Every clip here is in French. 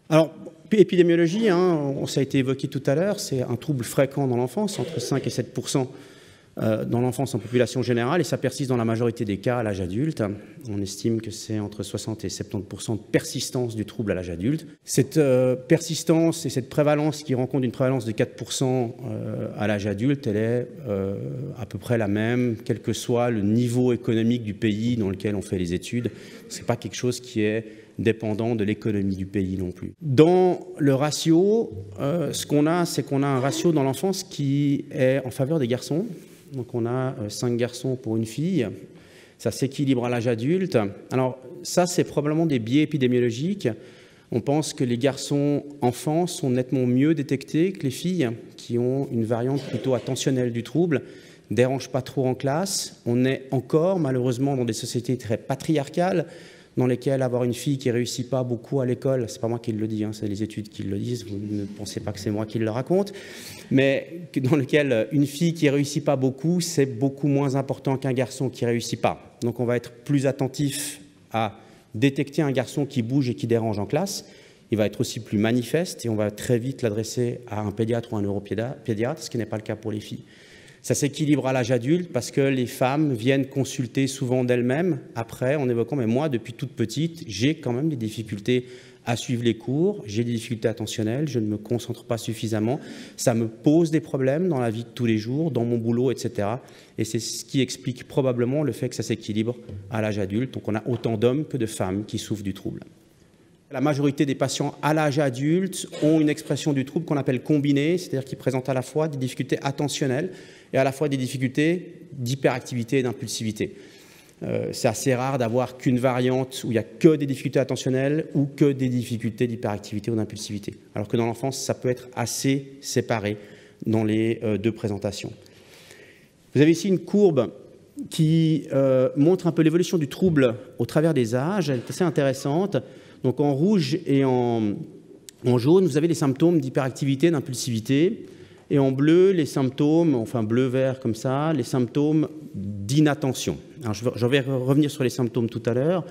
Alors, épidémiologie, ça a été évoqué tout à l'heure, c'est un trouble fréquent dans l'enfance, entre 5 et 7% dans l'enfance en population générale, et ça persiste dans la majorité des cas à l'âge adulte. On estime que c'est entre 60 et 70% de persistance du trouble à l'âge adulte. Cette persistance et cette prévalence qui rencontre une prévalence de 4% à l'âge adulte, elle est à peu près la même, quel que soit le niveau économique du pays dans lequel on fait les études. Ce n'est pas quelque chose qui est dépendant de l'économie du pays non plus. Dans le ratio, ce qu'on a, c'est qu'on a un ratio dans l'enfance qui est en faveur des garçons. Donc on a 5 garçons pour une fille. Ça s'équilibre à l'âge adulte. Alors ça, c'est probablement des biais épidémiologiques. On pense que les garçons enfants sont nettement mieux détectés que les filles qui ont une variante plutôt attentionnelle du trouble, ne dérangent pas trop en classe. On est encore, malheureusement, dans des sociétés très patriarcales, dans lesquelles avoir une fille qui ne réussit pas beaucoup à l'école, c'est pas moi qui le dis, c'est les études qui le disent, vous ne pensez pas que c'est moi qui le raconte, mais dans lequel une fille qui ne réussit pas beaucoup, c'est beaucoup moins important qu'un garçon qui ne réussit pas. Donc on va être plus attentif à détecter un garçon qui bouge et qui dérange en classe. Il va être aussi plus manifeste et on va très vite l'adresser à un pédiatre ou un neuropédiatre, ce qui n'est pas le cas pour les filles. Ça s'équilibre à l'âge adulte parce que les femmes viennent consulter souvent d'elles-mêmes après en évoquant « mais moi, depuis toute petite, j'ai quand même des difficultés à suivre les cours, j'ai des difficultés attentionnelles, je ne me concentre pas suffisamment, ça me pose des problèmes dans la vie de tous les jours, dans mon boulot, etc. » Et c'est ce qui explique probablement le fait que ça s'équilibre à l'âge adulte. Donc on a autant d'hommes que de femmes qui souffrent du trouble. La majorité des patients à l'âge adulte ont une expression du trouble qu'on appelle combinée, c'est-à-dire qu'ils présentent à la fois des difficultés attentionnelles et à la fois des difficultés d'hyperactivité et d'impulsivité. C'est assez rare d'avoir qu'une variante où il n'y a que des difficultés attentionnelles ou que des difficultés d'hyperactivité ou d'impulsivité. Alors que dans l'enfance, ça peut être assez séparé dans les deux présentations. Vous avez ici une courbe qui montre un peu l'évolution du trouble au travers des âges. Elle est assez intéressante. Donc en rouge et en jaune, vous avez les symptômes d'hyperactivité, d'impulsivité. Et en bleu, les symptômes, enfin bleu-vert comme ça, les symptômes d'inattention. Alors je vais revenir sur les symptômes tout à l'heure,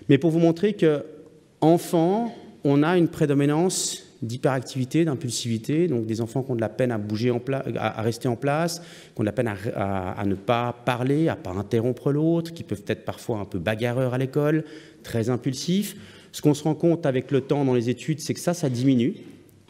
mais pour vous montrer qu'enfant, on a une prédominance d'hyperactivité, d'impulsivité, donc des enfants qui ont de la peine à bouger à rester en place, qui ont de la peine à ne pas parler, à ne pas interrompre l'autre, qui peuvent être parfois un peu bagarreurs à l'école, très impulsifs. Ce qu'on se rend compte avec le temps dans les études, c'est que ça diminue.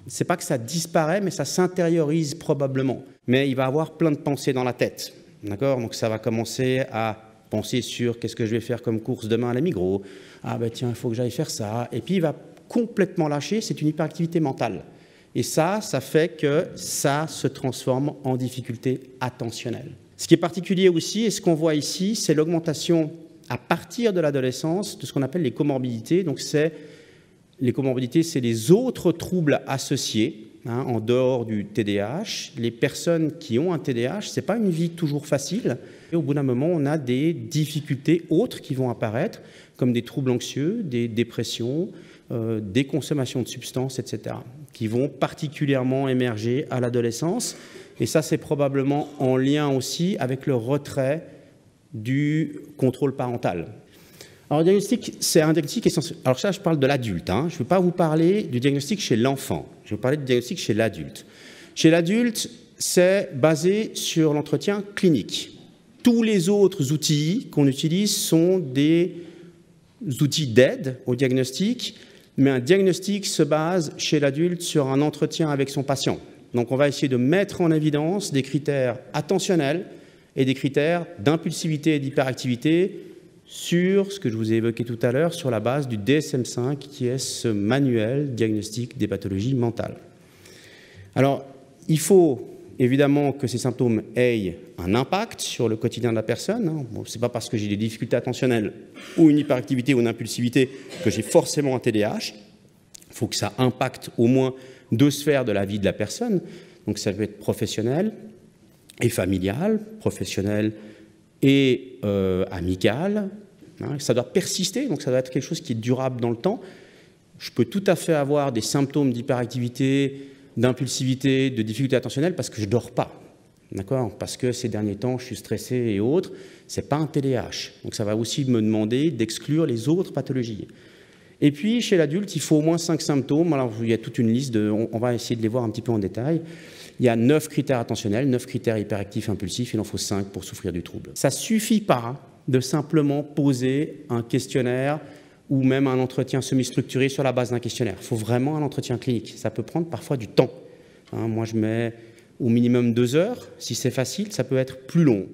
Ce n'est pas que ça disparaît, mais ça s'intériorise probablement. Mais il va avoir plein de pensées dans la tête. D'accord ? Donc ça va commencer à penser sur qu'est-ce que je vais faire comme course demain à la Migros. Ah ben tiens, il faut que j'aille faire ça. Et puis il va complètement lâcher, c'est une hyperactivité mentale. Et ça fait que ça se transforme en difficulté attentionnelle. Ce qui est particulier aussi, et ce qu'on voit ici, c'est l'augmentation à partir de l'adolescence de ce qu'on appelle les comorbidités. Donc les comorbidités, c'est les autres troubles associés, en dehors du TDAH. Les personnes qui ont un TDAH, ce n'est pas une vie toujours facile. Et au bout d'un moment, on a des difficultés autres qui vont apparaître, comme des troubles anxieux, des dépressions, des consommations de substances, etc., qui vont particulièrement émerger à l'adolescence. Et ça, c'est probablement en lien aussi avec le retrait du contrôle parental. Alors, le diagnostic, c'est un diagnostic essentiel. Alors ça, je parle de l'adulte. Je ne vais pas vous parler du diagnostic chez l'enfant. Je vais vous parler du diagnostic chez l'adulte. Chez l'adulte, c'est basé sur l'entretien clinique. Tous les autres outils qu'on utilise sont des outils d'aide au diagnostic, mais un diagnostic se base chez l'adulte sur un entretien avec son patient. Donc, on va essayer de mettre en évidence des critères attentionnels et des critères d'impulsivité et d'hyperactivité sur ce que je vous ai évoqué tout à l'heure, sur la base du DSM-5, qui est ce manuel diagnostic des pathologies mentales. Alors, il faut évidemment que ces symptômes aient un impact sur le quotidien de la personne. Bon, ce n'est pas parce que j'ai des difficultés attentionnelles ou une hyperactivité ou une impulsivité que j'ai forcément un TDAH. Il faut que ça impacte au moins 2 sphères de la vie de la personne. Donc, ça peut être professionnel et familial, professionnel et amical. Ça doit persister, donc ça doit être quelque chose qui est durable dans le temps. Je peux tout à fait avoir des symptômes d'hyperactivité, d'impulsivité, de difficulté attentionnelle parce que je ne dors pas. D'accord ? Parce que ces derniers temps, je suis stressé et autres. Ce n'est pas un TDAH. Donc ça va aussi me demander d'exclure les autres pathologies. Et puis, chez l'adulte, il faut au moins 5 symptômes. Alors, il y a toute une liste, on va essayer de les voir un petit peu en détail. Il y a 9 critères attentionnels, 9 critères hyperactifs impulsifs, il en faut 5 pour souffrir du trouble. Ça ne suffit pas de simplement poser un questionnaire ou même un entretien semi-structuré sur la base d'un questionnaire. Il faut vraiment un entretien clinique. Ça peut prendre parfois du temps. Moi, je mets au minimum 2 heures. Si c'est facile, ça peut être plus long.